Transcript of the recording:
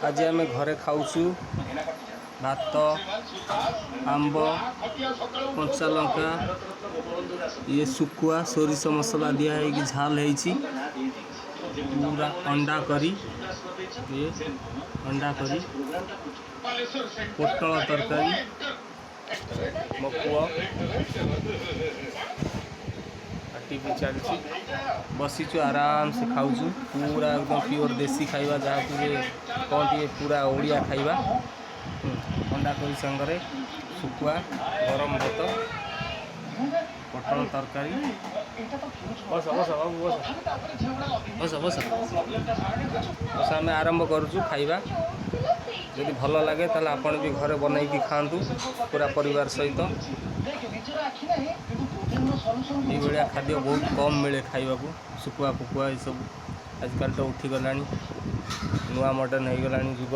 आज आम घरे खाऊँ भात आंब कंचा लंका ये सुखुआ सोरिष मसला दिखाई झाल है पूरा अंडा करी ये अंडा करी पोटल तरकारी मो पुआ टीवी चलती बसीचु आराम से खाऊ पूरा एकदम प्योर देसी खाइबा जहाँ कहते पूरा ओडिया खाइबा अंडा करी संगे सुखुआ गरम भात पोटल तरकारी बस बस बाबू बस बस बस बस आम आरंभ करुचु खाइबा जदि भल लगे ताले आपण भी घरे बनईकी खातु पूरा परिवार सहित ये खाद्य बहुत कम मिले खाइबा सुखुआ फुकुआ ये सब आजकल तो उठीगला नुआ मॉडर्न हो गला जुग।